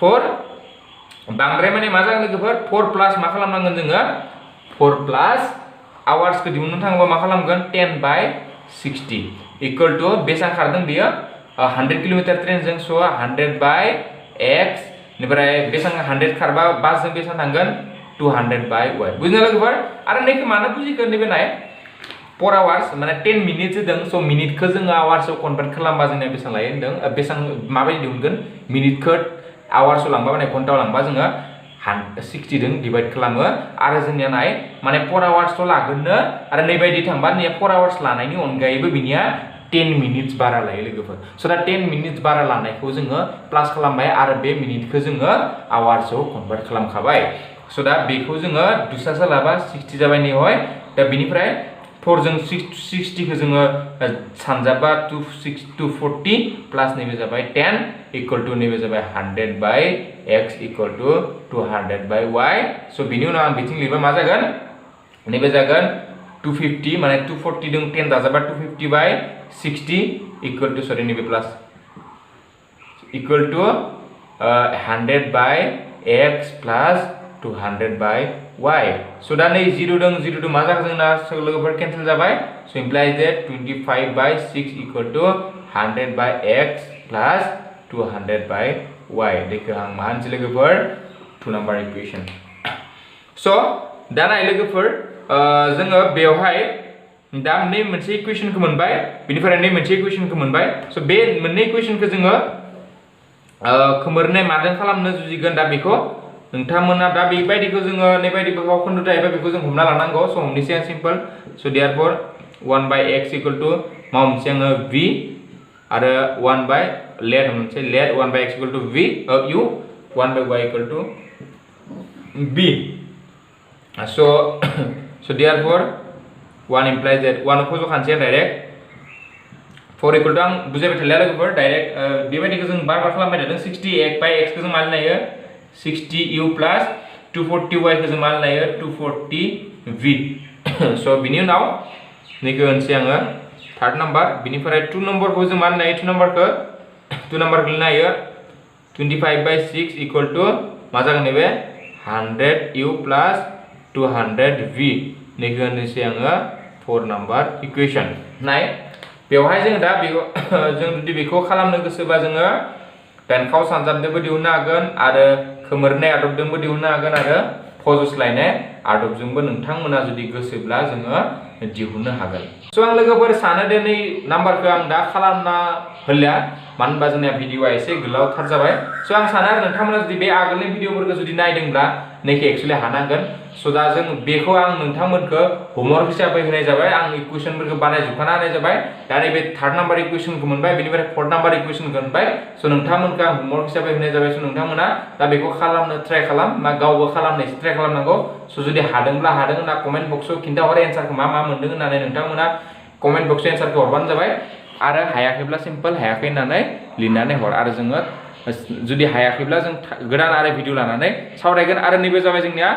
4 बांद्राय माने मा जागोन लोगोफोर 4 प्लस मा खालामनांगोन जोङो 4 प्लस आवार्स को दिहुननो थाङोबा मा खालामगोन 10/60 इक्वल टू बेसेबां खारदों बियो 100 किलोमीटर ट्रेनजों सो 100/x निफ्राय बेसेबां 100 खारबा बासजों बेसेबां थांगोन 200/y बुजिनो लोगोफोर आरो नैखौ मानो बुजिगोन नैबे नाय 4 आवार्स माने 10 मिनिट्स होदों सो मिनिटखौ जोङो आवार्सआव कन्भार्ट खालामबा जोंना बेसेबां लायो होनदों बेसेबां माबायदि दिहुनगोन मिनिटखौ आवार्सआव लांबा माने घन्टायाव लांबा जोङो 60 जों डिवाइड खालामो आरो जोंनिया नाय माने 4 आवार्स तो लागोननो आरो नैबायदि थांबा ने 4 आवार्स लानायनि अनगायैबो बिनिया 10 मिनिट्स बारा लायो लोगोफोर सो दा 10 मिनिट्स बारा लानायखौ जोङो प्लास खालामबाय आरो बे मिनिटखौ जोङो आवार्सआव कन्भार्ट खालामखाबाय सो दा बेखौ जोङो दुसासा लाबा 60 जाबाय नै होय दा बिनिफ्राय 4 जों 60 खौ जोङो सानजाबा 240 प्लस नैबे जाबाय 10 इक्वल टू नैबे जाबाय 100/x इक्वल टू 200/y सो बिनि उनाव आं बिथिं लिरबा मा जागोन नैबे जागोन 250 माने 240 जों 10 दाजाबा 250/60 इक्वल टू सरी नैबे plus equal to 100/x plus 200/y so दा नै 0 दं 0 मा जागोन जोंना लोगोफोर केनसेल जाबाय so implies that 25/6 equal to 100/x plus 200/y देखो आं मा होनसै लोगोफोर 2 नम्बर इक्वेशन सो दा नाय लोगोफोर जोङो बेवहाय दा नै मोनसे इक्वेशनखौ मोनबाय बिनिफ्राय नै मोनसे इक्वेशनखौ मोनबाय सो बे मोननै इक्वेशनखौ जोङो खोमोरनाय मादों खालामनो जुजिगोन दा बेखौ नोंथांमोना दा बेबायदिखौ जोङो नैबायदि फावखोन्दो थायोबा बेखौ जों हमना लानांगौ सो हमनोसै आं simple so therefore 1/x equal to मा हमनोसै आङो v आरो 1 लेट हमनोसै let 1/x equal to v u 1/y equal to b so therefore 1 implies that 1 को जो खानसे डायरेक्ट 4 इक्वल टू आं बुझायबाय थालिया लोगोफोर डायरेक्ट बेबायदिखौ जों बार खालामबाय थादों 60x/x को जों मा लायो 60u प्लस 240y को जों मा लायो 240v सो बिनि उनाव नैखौ होनसै आङो थार्ड नम्बर बिनिफ्राय 2 नम्बरखौ जों मा नायो 2 नम्बरखौ नायो 25/6 इक्वल टू मा जागोन नैबे 100u प्लस 200v नैखौ होनोसै आङो 4 नम्बर इक्वेशन नाय बेवहाय जों दा बेखौ जों जुदि बेखौ खालामनो गोसोबा जोङो दानखाव सानजाबदोंबो दिहुननो हागोन आरो खोमोरनाय आदबजोंबो दिहुननो हागोन आरो फजस्लायनाय आदबजोंबो नोंथांमोना जुदि गोसोब्ला जोङो दिहुननो हागोन स' आं लोगोफोर सानो दे नै नाम्बारखौ आं दा खालामना होलिया मानो होनबा जोंना भिडिअआ एसे गोलावथार जाबाय स' आं सानो आरो नोंथांमोना जुदि बे आगोलनि भिडिअफोरखौ जुदि नायदोंब्ला नैखौ एक्चुअली हानांगोन स' दा जों बेखौ आं नोंथांमोनखौ होमवर्क हिसाबै होनाय जाबाय आं इकुवेशनफोरखौ बानायजोबखाना होनाय जाबाय दा नैबे थार्ड नाम्बार इकुवेशनखौ मोनबाय बेनिफ्राय फोर्थ नाम्बार इकुवेशनखौ मोनबाय स' नोंथांमोनखौ आं होमवर्क हिसाबै होनाय जाबाय स' नोंथांमोना दा बेखौ खालामनो ट्राइ खालाम मा गावबो खालामनो एसे ट्राइ खालामनांगौ स' जुदि हादोंब्ला हादों होनना कमेन्ट बक्सआव खिन्थाहर एन्सारखौ मा मोनदों होननानै नोंथांमोना कमेन्ट बक्सआव एन्सारखौ हरबानो जाबाय आरो हायाखैब्ला सिम्पल हायाखै होननानै लिरनानै हर आरो जोङो जुदि हायाखैब्ला जों गोदान आरो भिडिअ लानानै सावरायगोन आरो नैबे जाबाय जोंनिया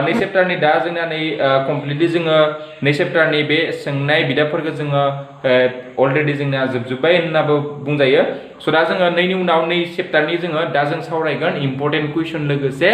नै चेप्टारनि दा जोंना नै कमप्लिटलि जोङो नै चेप्टारनि बे सोंनाय बिदाबफोरखौ जोङो अलरेडि जोंना जोबजोब्बाय होननाबो बुंजायो स' दा जोङो नैनि उनाव नै चेप्टारनि जोङो दा जों सावरायगोन इम्पर्टेन्ट कुइसन लोगोसे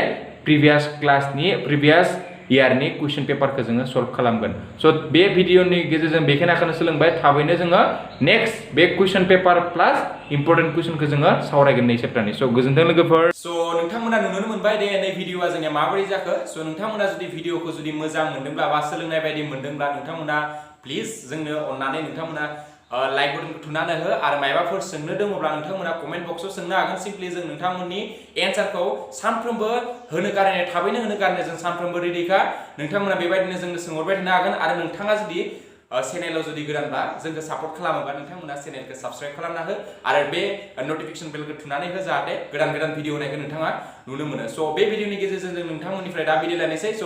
प्रिभियास इयारनि कुइसन पेपारखौ जोङो सल्भ खालामगोन स' बे भिडिअनि गेजेरजों बेखिनिखौनो सोलोंबाय थाबैनो जोङो नेक्स्ट बे कुइसन पेपार प्लास इम्पर्टेन्ट कुइसनखौ जोङो सावरायगोन नै चेप्टारनि स' गोजोन्थों लोगोफोर स' नोंथांमोना नुनो मोनबाय दे नै भिडिअआ जोंनिया माबोरै जाखो स' नोंथांमोना जुदि भिडिअखौ जुदि मोजां मोनदोंब्ला बा सोलोंनाय बायदि मोनदोंब्ला नोंथांमोना प्लिज जोंनो अननानै नोंथांमोना लाइक बटनखौ थुनानै हो आरो मायबाफोर सोंनो दङब्ला नोंथांमोना कमेन्ट बक्सआव सोंनो हागोन सिम्पलि जों नोंथांमोननि एन्सारखौ सानफ्रोमबो होनो गारनाय थाबैनो होनो गारनाय जों सानफ्रोमबो रेडिखा नोंथांमोना बेबायदिनो जोंनो सोंहरबाय थानो हागोन आरो नोंथाङा जुदि चेनेलाव जुदि गोदानब्ला जोंखौ सापर्ट खालामोबा नोंथांमोना चेनेलखौ साबस्क्राइब खालामना हो आरो बे नटिफिकेसन बेलखौ थुनानै हो जाहाथे गोदान भिडिअ होनायखौ नोंथाङा नुनो मोनो स' बे भिडिअनि गेजेरजों जों नोंथांमोननिफ्राय दा बिदाय लानोसै स'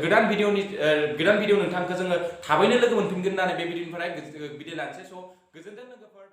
गोदान भिडिअ नोंथांखौ जोङो थाबैनो लोगो मोनफिनगोन होननानै बे भिडिअनिफ्राय बिदाय लानोसै स' गोजोन्थों लोगोफोर